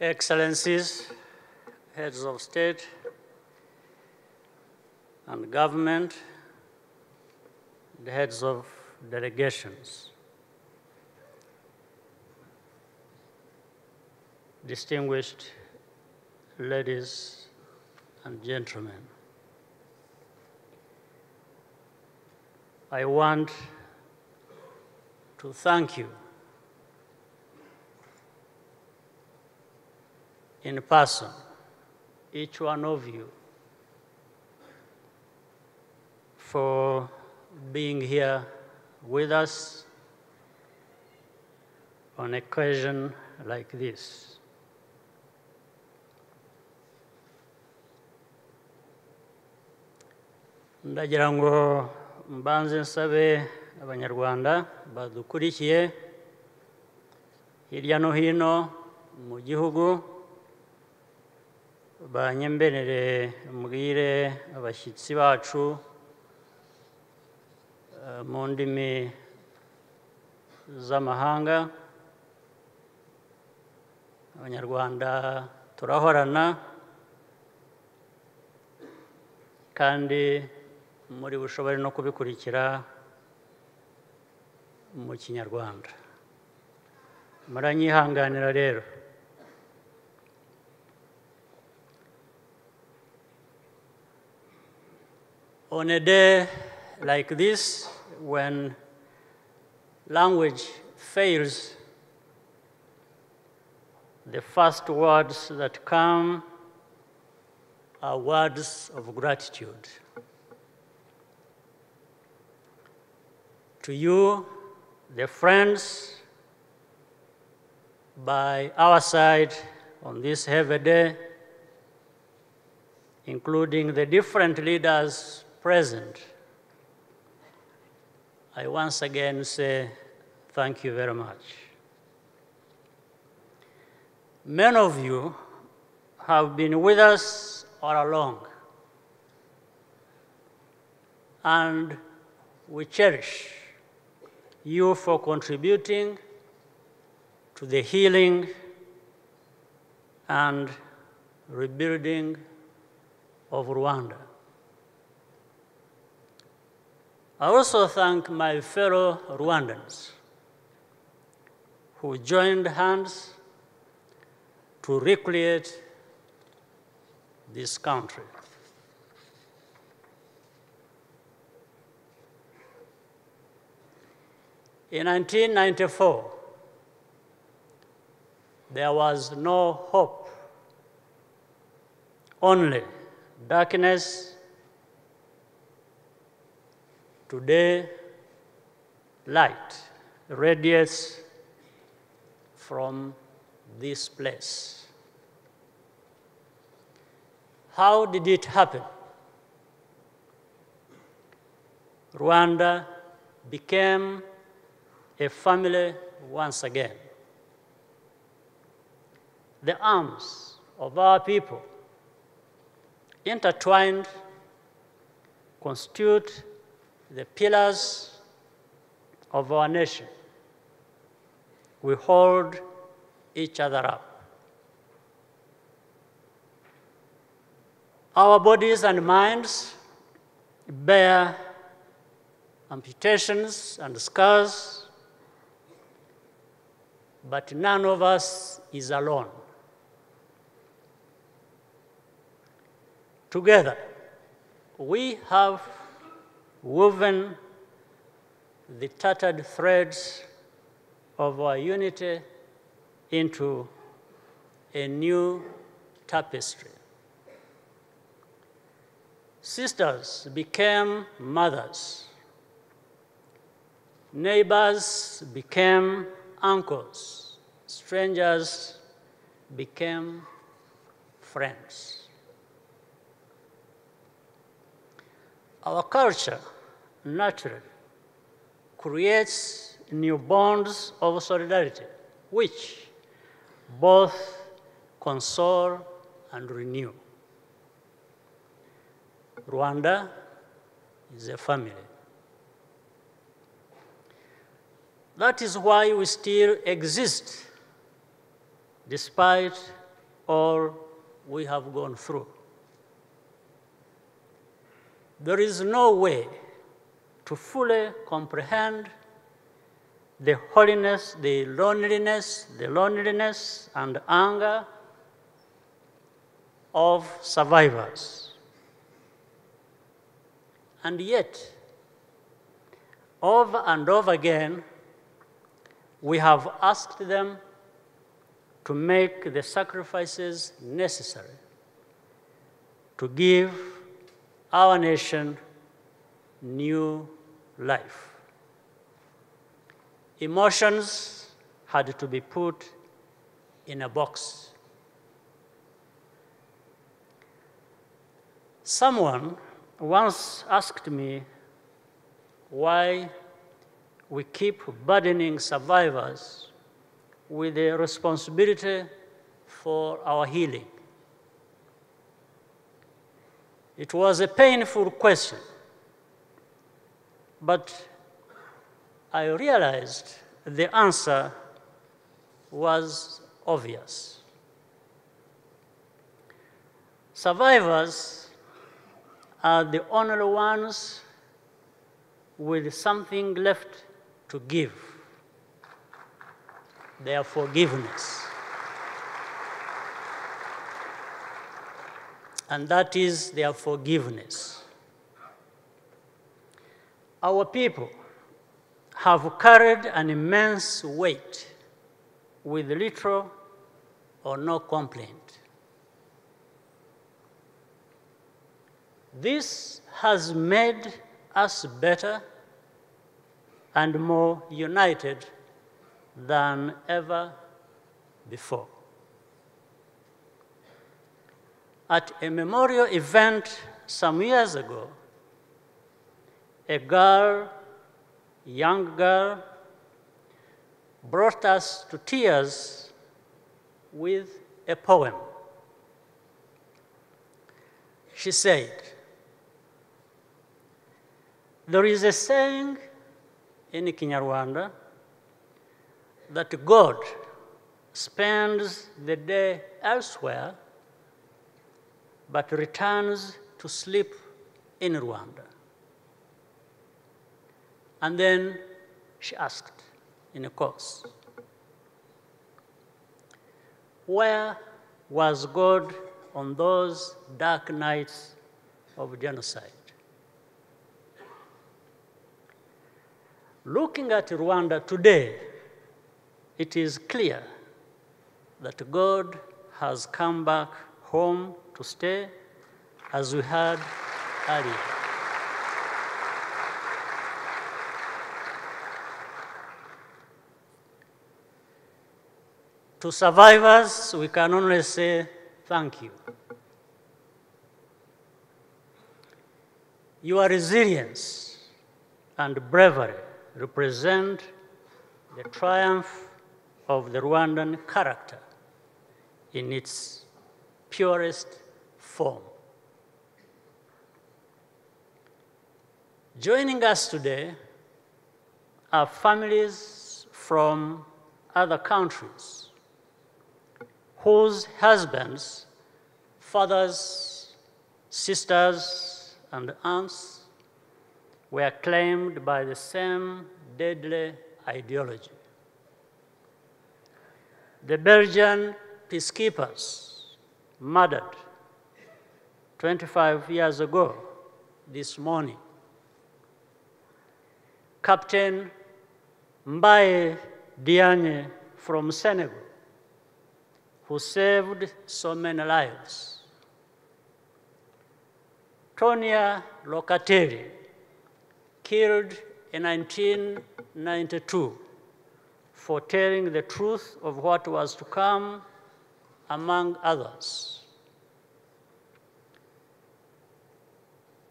Excellencies, heads of state and government, the heads of delegations, distinguished ladies and gentlemen, I want to thank you in person, each one of you, for being here with us on an occasion like this. Ndagira ngo mbanze nsabe abanyarwanda badukurikiye hirya no hino mu gihugu banyemberere mbwire abashyitsi bacu mu ndimi z'amahanga. Abanyarwanda turahorana kandi muri bushobore no kubikurikira mu Kinyarwanda. Muranyihanganira rero. On a day like this, when language fails, the first words that come are words of gratitude. To you, the friends by our side on this heavy day, including the different leaders present, I once again say thank you very much. Many of you have been with us all along, and we cherish you for contributing to the healing and rebuilding of Rwanda. I also thank my fellow Rwandans who joined hands to recreate this country. In 1994, there was no hope, only darkness. Today, light radiates from this place. How did it happen? Rwanda became a family once again. The arms of our people, intertwined, constitute the pillars of our nation. We hold each other up. Our bodies and minds bear amputations and scars, but none of us is alone. Together, we have woven the tattered threads of our unity into a new tapestry. Sisters became mothers. Neighbors became uncles. Strangers became friends. Our culture naturally creates new bonds of solidarity, which both console and renew. Rwanda is a family. That is why we still exist, despite all we have gone through. There is no way to fully comprehend the holiness, the loneliness and anger of survivors. And yet, over and over again, we have asked them to make the sacrifices necessary to give our nation new life. Emotions had to be put in a box. Someone once asked me why we keep burdening survivors with the responsibility for our healing. It was a painful question, but I realized the answer was obvious. Survivors are the only ones with something left to give, their forgiveness. And that is their forgiveness. Our people have carried an immense weight with little or no complaint. This has made us better and more united than ever before. At a memorial event some years ago, a young girl, brought us to tears with a poem. She said, "There is a saying in Kinyarwanda that God spends the day elsewhere but returns to sleep in Rwanda." And then she asked in a chorus, where was God on those dark nights of genocide? Looking at Rwanda today, it is clear that God has come back home to stay, as we heard earlier. To survivors, we can only say thank you. Your resilience and bravery represent the triumph of the Rwandan character in its purest form. Joining us today are families from other countries whose husbands, fathers, sisters, and aunts were claimed by the same deadly ideology. The Belgian peacekeepers murdered 25 years ago this morning. Captain Mbaye Diagne from Senegal, who saved so many lives. Tonia Locatelli, killed in 1992 for telling the truth of what was to come, among others.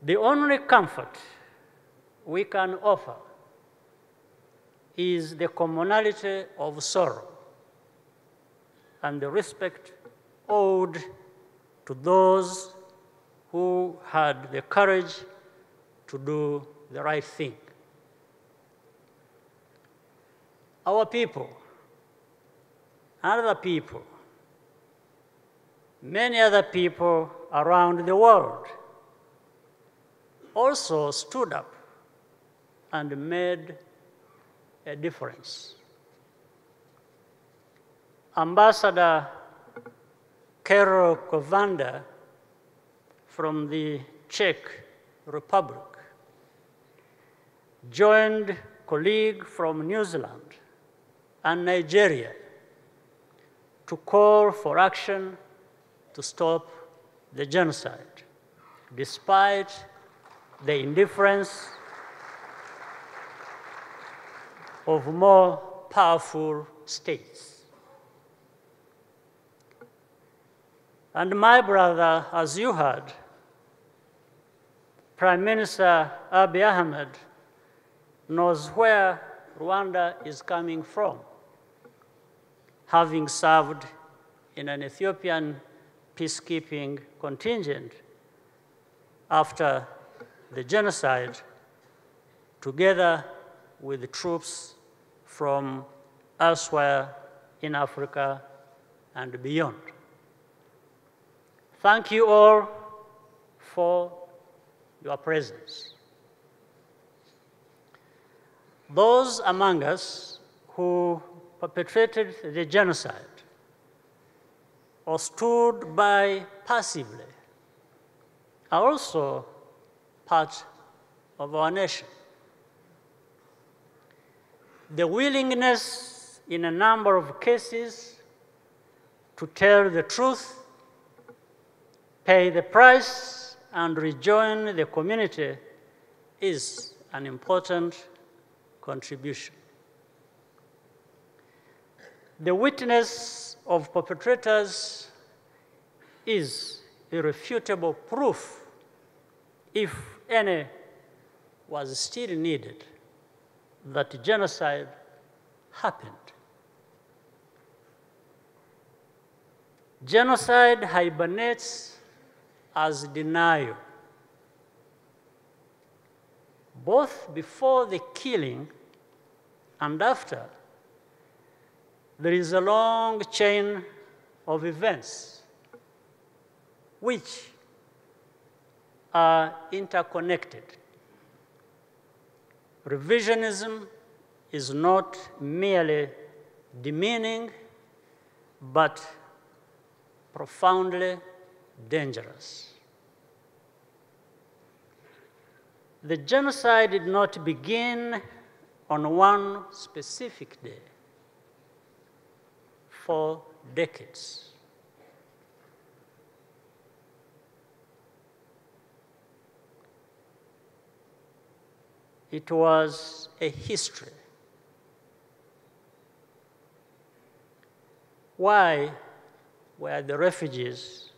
The only comfort we can offer is the commonality of sorrow and the respect owed to those who had the courage to do the right thing. Our people and other people many other people around the world also stood up and made a difference. Ambassador Karol Kovanda from the Czech Republic joined colleagues from New Zealand and Nigeria to call for action to stop the genocide, despite the indifference of more powerful states. And my brother, as you heard, Prime Minister Abiy Ahmed knows where Rwanda is coming from, having served in an Ethiopian peacekeeping contingent after the genocide, together with the troops from elsewhere in Africa and beyond. Thank you all for your presence. Those among us who perpetrated the genocide or stood by passively are also part of our nation. The willingness in a number of cases to tell the truth, pay the price, and rejoin the community is an important contribution. The witness of perpetrators is irrefutable proof, if any was still needed, that genocide happened. Genocide hibernates as denial. Both before the killing and after, there is a long chain of events which are interconnected. Revisionism is not merely demeaning, but profoundly dangerous. The genocide did not begin on one specific day. For decades. It was a history. Why were the refugees?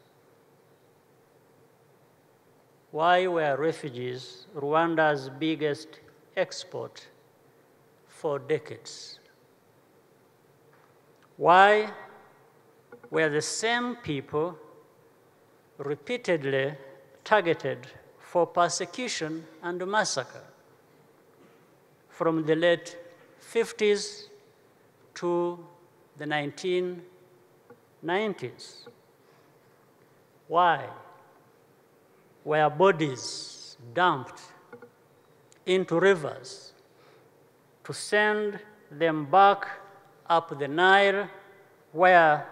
Why were refugees Rwanda's biggest export for decades? Why were the same people repeatedly targeted for persecution and massacre from the late 50s to the 1990s? Why were bodies dumped into rivers to send them back up the Nile where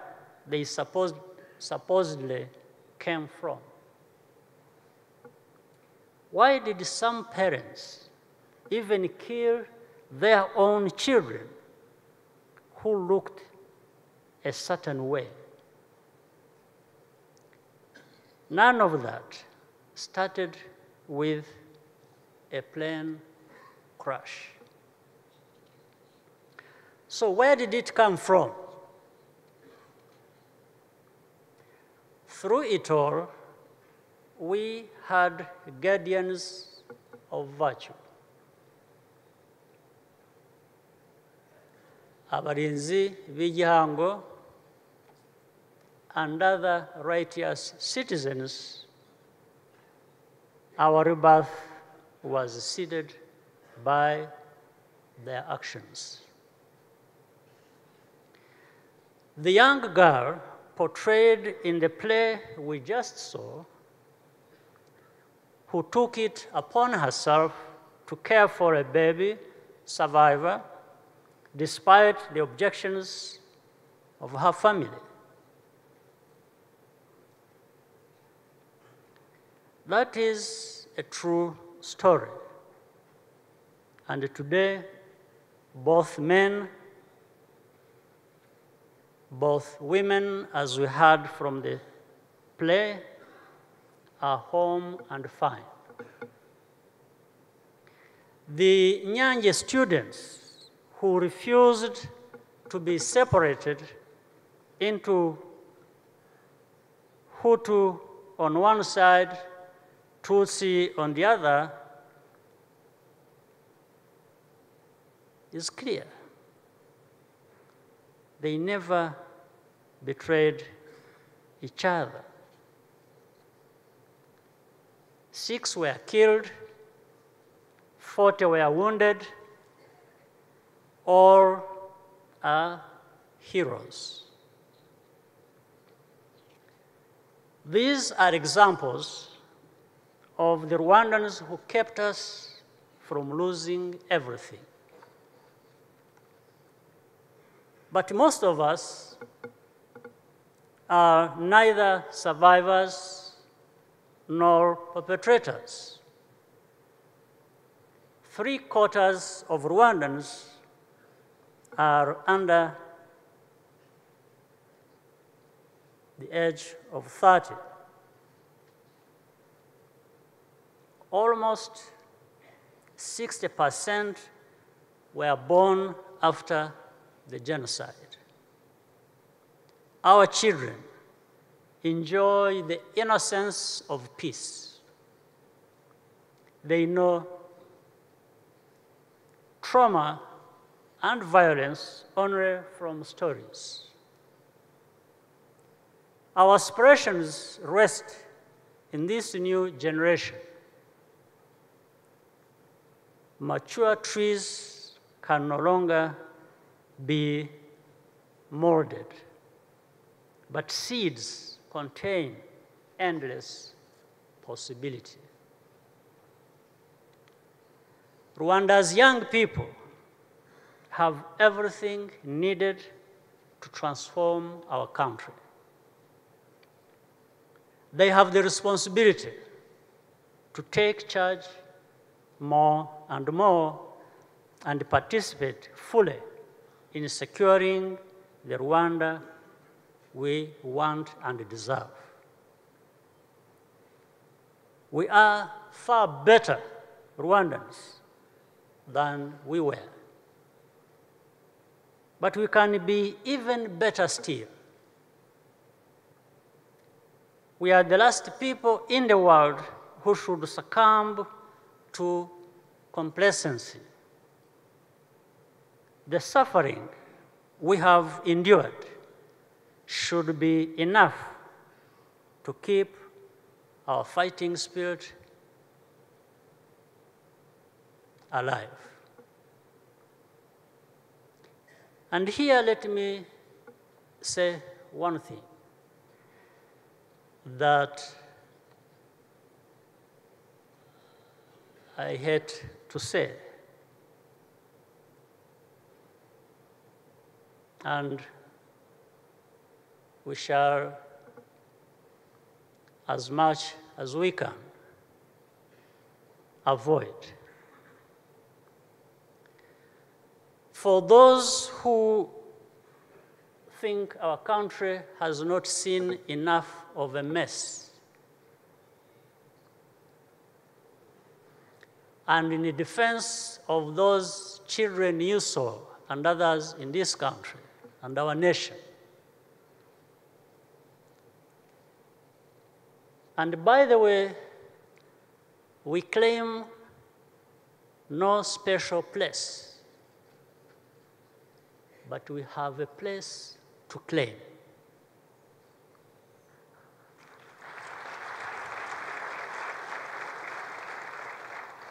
they supposedly came from? Why did some parents even kill their own children who looked a certain way? None of that started with a plane crash. So where did it come from? Through it all, we had guardians of virtue. Abarinzi b'igihango and other righteous citizens, our rebirth was seeded by their actions. The young girl portrayed in the play we just saw, who took it upon herself to care for a baby survivor despite the objections of her family. That is a true story. And today, both men, both women, as we heard from the play, are home and fine. The Nyanje students who refused to be separated into Hutu on one side, Tutsi on the other, is clear. They never betrayed each other. 6 were killed, 40 were wounded, all are heroes. These are examples of the Rwandans who kept us from losing everything. But most of us are neither survivors nor perpetrators. 3/4 of Rwandans are under the age of 30. Almost 60% were born after the genocide. Our children enjoy the innocence of peace. They know trauma and violence only from stories. Our aspirations rest in this new generation. Mature trees can no longer be molded, but seeds contain endless possibility. Rwanda's young people have everything needed to transform our country. They have the responsibility to take charge more and more and participate fully in securing the Rwanda we want and deserve. We are far better Rwandans than we were. But we can be even better still. We are the last people in the world who should succumb to complacency. The suffering we have endured should be enough to keep our fighting spirit alive. And here let me say one thing, that I hate to say, and we shall, as much as we can, avoid. For those who think our country has not seen enough of a mess, and in the defense of those children you saw and others in this country and our nation, and by the way, we claim no special place, but we have a place to claim.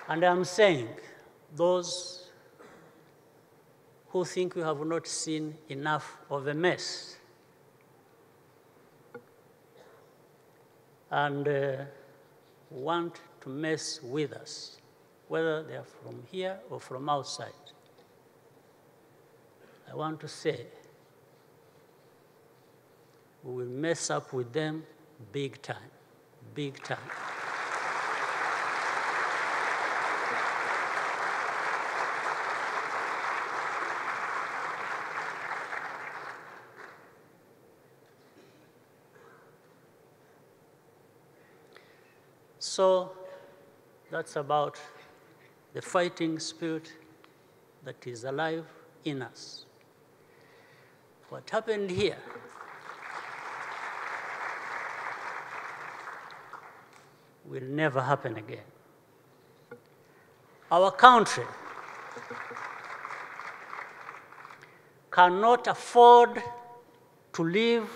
And I'm saying, those who think we have not seen enough of a mess, and want to mess with us, whether they are from here or from outside. I want to say, we will mess up with them big time, big time. So that's about the fighting spirit that is alive in us. What happened here will never happen again. Our country cannot afford to live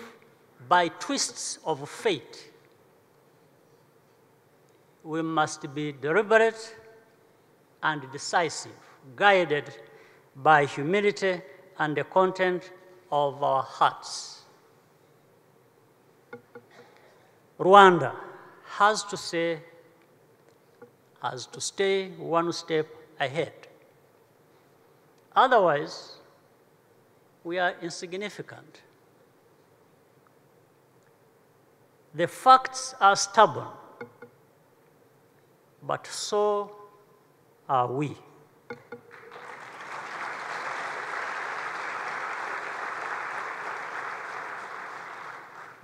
by twists of fate. We must be deliberate and decisive, guided by humility and the content of our hearts. Rwanda has to stay one step ahead. Otherwise, we are insignificant. The facts are stubborn, but so are we.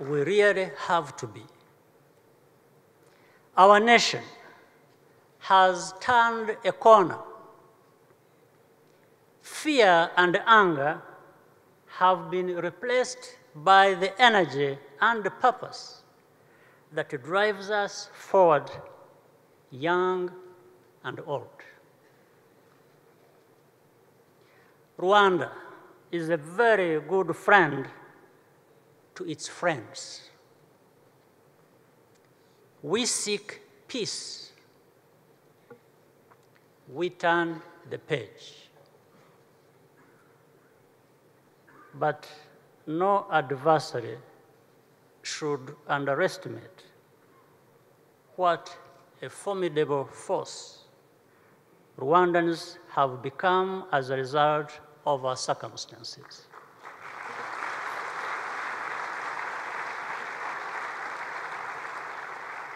We really have to be. Our nation has turned a corner. Fear and anger have been replaced by the energy and the purpose that drives us forward, young and old. Rwanda is a very good friend to its friends. We seek peace. We turn the page. But no adversary should underestimate what a formidable force Rwandans have become as a result of our circumstances.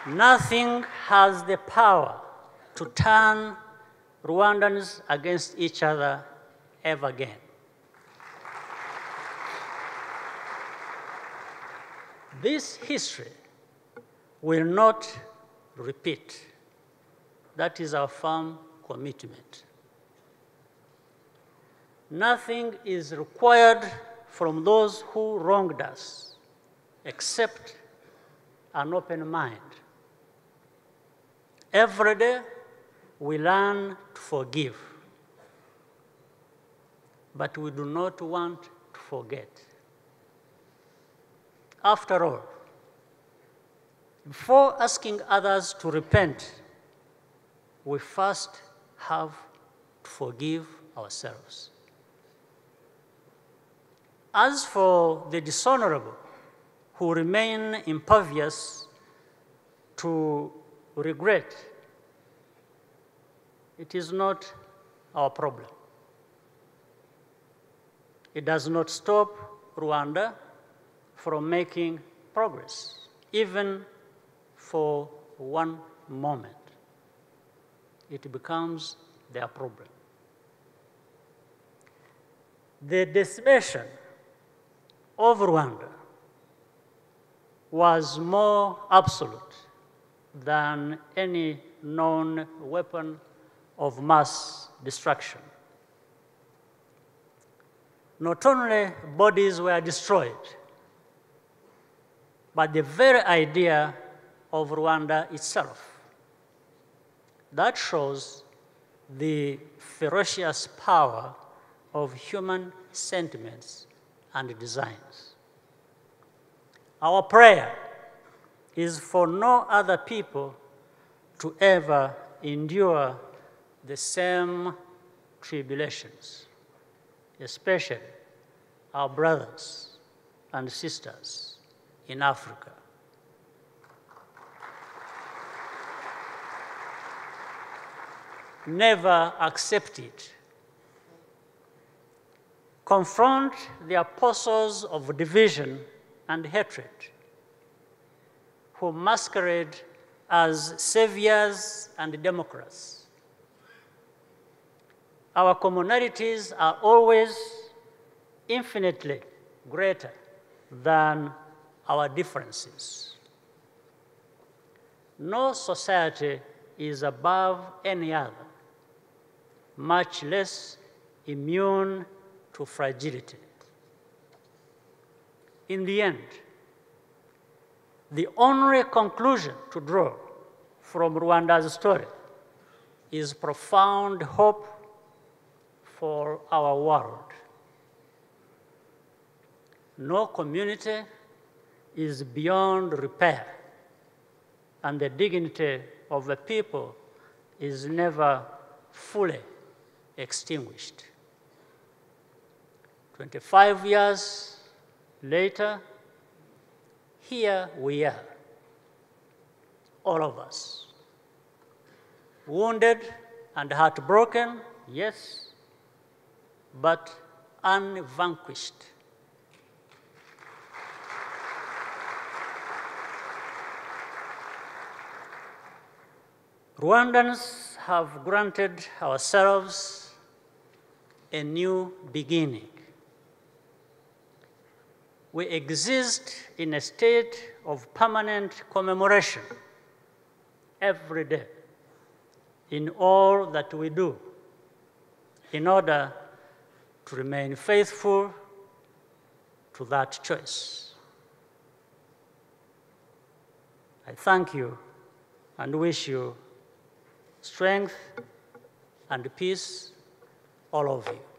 Nothing has the power to turn Rwandans against each other ever again. This history will not repeat. That is our firm commitment. Nothing is required from those who wronged us except an open mind. Every day, we learn to forgive, but we do not want to forget. After all, before asking others to repent, we first have to forgive ourselves. As for the dishonorable who remain impervious to regret, it is not our problem. It does not stop Rwanda from making progress, even for one moment. It becomes their problem. The decimation of Rwanda was more absolute than any known weapon of mass destruction. Not only bodies were destroyed, but the very idea of Rwanda itself. That shows the ferocious power of human sentiments and designs. Our prayer is for no other people to ever endure the same tribulations, especially our brothers and sisters in Africa. never accept it. Confront the apostles of division and hatred who masquerade as saviors and democrats. Our commonalities are always infinitely greater than our differences. No society is above any other, much less immune to fragility. In the end, the only conclusion to draw from Rwanda's story is profound hope for our world. No community is beyond repair, and the dignity of the people is never fully extinguished. 25 years later, here we are, all of us, wounded and heartbroken, yes, but unvanquished. Rwandans have granted ourselves a new beginning. We exist in a state of permanent commemoration every day in all that we do in order to remain faithful to that choice. I thank you and wish you strength and peace, all of you.